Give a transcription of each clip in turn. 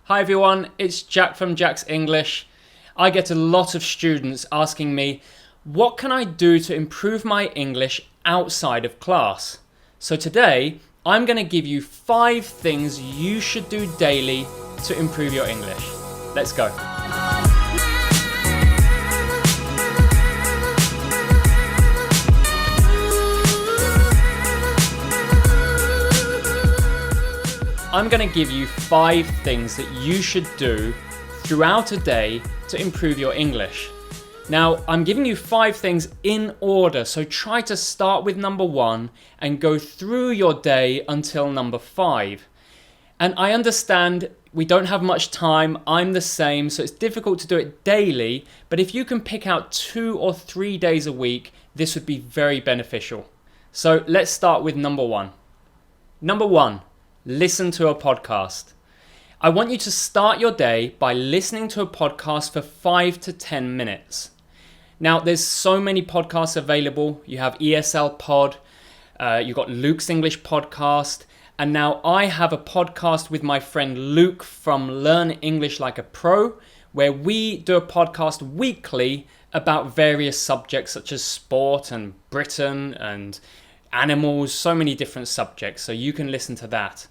Hi everyone, it's Jack from Jack's English. I get a lot of students asking me, what can I do to improve my English outside of class? So today, I'm going to give you 5 things you should do daily to improve your English. Let's go. I'm going to give you 5 things that you should do throughout a day to improve your English. Now, I'm giving you 5 things in order, so try to start with number 1 and go through your day until number 5. And I understand we don't have much time, I'm the same, so it's difficult to do it daily, but if you can pick out 2 or 3 days a week, this would be very beneficial. So let's start with number 1. Number 1. Listen to a podcast. I want you to start your day by listening to a podcast for 5 to 10 minutes. Now, there's so many podcasts available. You have ESL Pod, you've got Luke's English podcast, and now I have a podcast with my friend Luke from Learn English Like a Pro, where we do a podcast weekly about various subjects such as sport and Britain and animals, so many different subjects, so you can listen to that.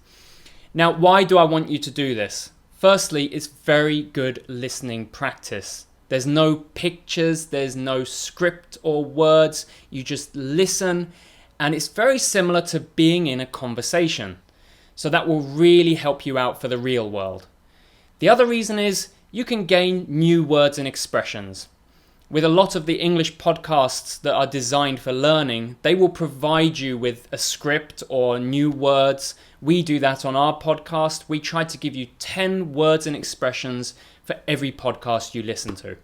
Now, why do I want you to do this? Firstly, it's very good listening practice. There's no pictures, there's no script or words. You just listen, and it's very similar to being in a conversation. So that will really help you out for the real world. The other reason is you can gain new words and expressions. With a lot of the English podcasts that are designed for learning, they will provide you with a script or new words. We do that on our podcast. We try to give you 10 words and expressions for every podcast you listen to.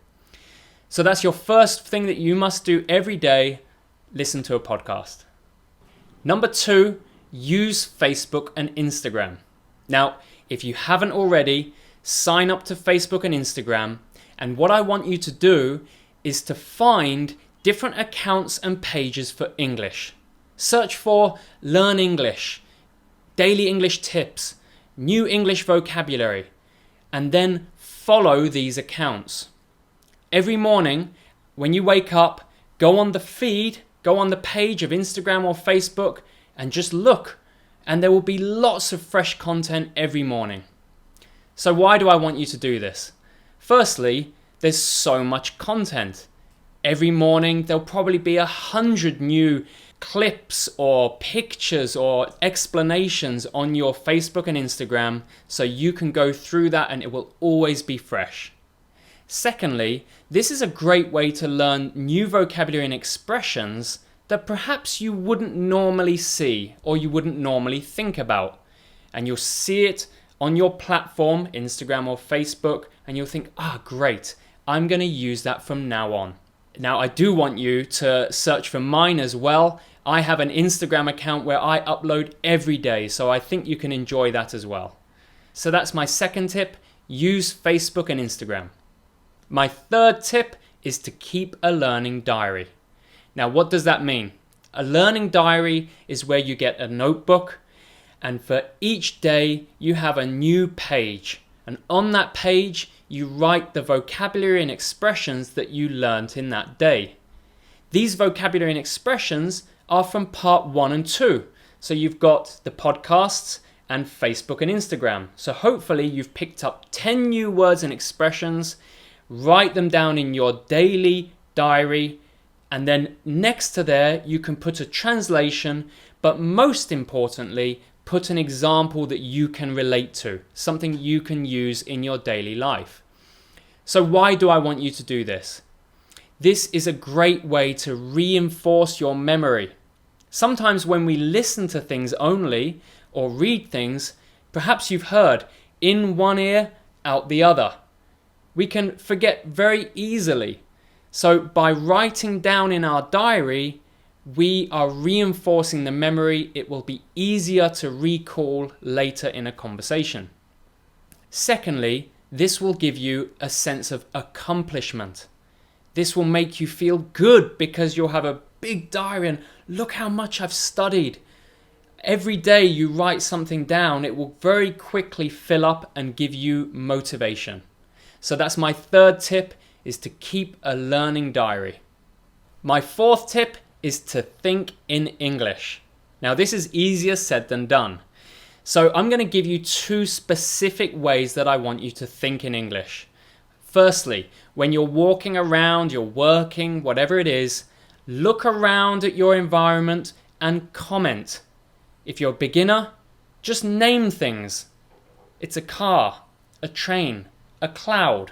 So that's your first thing that you must do every day, listen to a podcast. Number 2, use Facebook and Instagram. Now, if you haven't already, sign up to Facebook and Instagram. And what I want you to do is to find different accounts and pages for English. Search for Learn English, Daily English Tips, New English Vocabulary, and then follow these accounts. Every morning, when you wake up, go on the feed, go on the page of Instagram or Facebook, and just look, and there will be lots of fresh content every morning. So why do I want you to do this? Firstly, there's so much content. Every morning there'll probably be 100 new clips or pictures or explanations on your Facebook and Instagram, so you can go through that and it will always be fresh. Secondly, this is a great way to learn new vocabulary and expressions that perhaps you wouldn't normally see or you wouldn't normally think about. And you'll see it on your platform, Instagram or Facebook, and you'll think, great, I'm going to use that from now on. Now, I do want you to search for mine as well. I have an Instagram account where I upload every day, so I think you can enjoy that as well. So that's my second tip, use Facebook and Instagram. My third tip is to keep a learning diary. Now, what does that mean? A learning diary is where you get a notebook, and for each day you have a new page. And on that page, you write the vocabulary and expressions that you learnt in that day. These vocabulary and expressions are from part 1 and 2. So you've got the podcasts and Facebook and Instagram. So hopefully you've picked up 10 new words and expressions. Write them down in your daily diary. And then next to there, you can put a translation, but most importantly, put an example that you can relate to, something you can use in your daily life. So why do I want you to do this? This is a great way to reinforce your memory. Sometimes when we listen to things only or read things, perhaps you've heard in one ear, out the other. We can forget very easily. So by writing down in our diary, we are reinforcing the memory. It will be easier to recall later in a conversation. Secondly, this will give you a sense of accomplishment. This will make you feel good because you'll have a big diary and look how much I've studied. Every day you write something down, it will very quickly fill up and give you motivation. So that's my third tip, is to keep a learning diary. My fourth tip is to think in English. Now this is easier said than done. So I'm going to give you 2 specific ways that I want you to think in English. Firstly, when you're walking around, you're working, whatever it is, look around at your environment and comment. If you're a beginner, just name things. It's a car, a train, a cloud.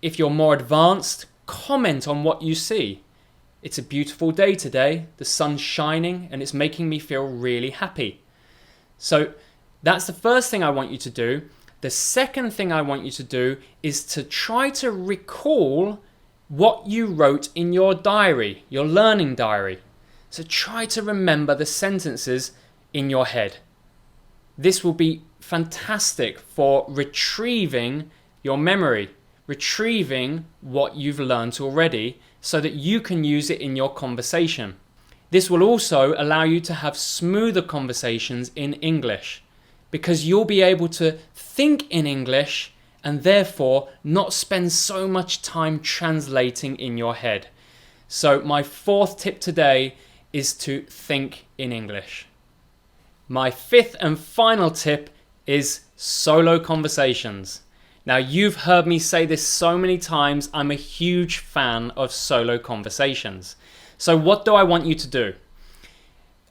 If you're more advanced, comment on what you see. It's a beautiful day today, the sun's shining and it's making me feel really happy. So that's the first thing I want you to do. The second thing I want you to do is to try to recall what you wrote in your diary, your learning diary. So try to remember the sentences in your head. This will be fantastic for retrieving your memory, retrieving what you've learned already so that you can use it in your conversation. This will also allow you to have smoother conversations in English because you'll be able to think in English and therefore not spend so much time translating in your head. So my fourth tip today is to think in English. My fifth and final tip is solo conversations. Now you've heard me say this so many times, I'm a huge fan of solo conversations. So what do I want you to do?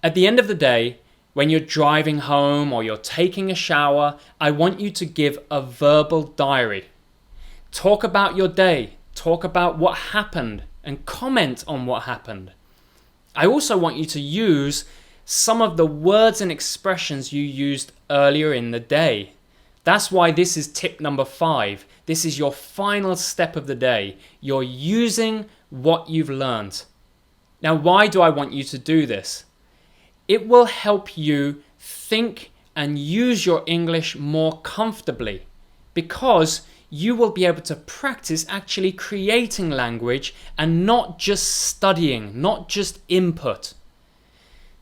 At the end of the day, when you're driving home or you're taking a shower, I want you to give a verbal diary. Talk about your day, talk about what happened and comment on what happened. I also want you to use some of the words and expressions you used earlier in the day. That's why this is tip number 5. This is your final step of the day. You're using what you've learned. Now, why do I want you to do this? It will help you think and use your English more comfortably because you will be able to practice actually creating language and not just studying, not just input.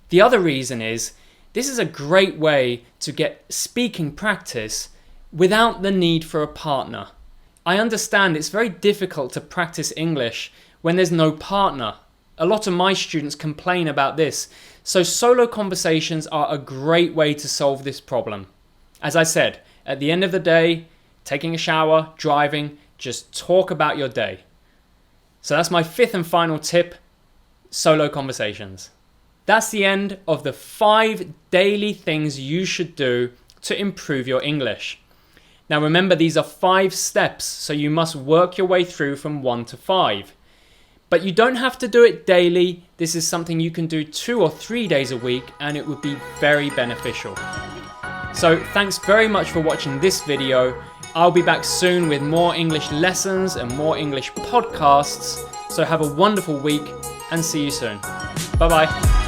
The other reason is this is a great way to get speaking practice without the need for a partner. I understand it's very difficult to practice English when there's no partner. A lot of my students complain about this. So solo conversations are a great way to solve this problem. As I said, at the end of the day, taking a shower, driving, just talk about your day. So that's my 5th and final tip, solo conversations. That's the end of the 5 daily things you should do to improve your English. Now remember, these are 5 steps, so you must work your way through from 1 to 5. But you don't have to do it daily. This is something you can do 2 or 3 days a week and it would be very beneficial. So thanks very much for watching this video. I'll be back soon with more English lessons and more English podcasts. So have a wonderful week and see you soon. Bye bye.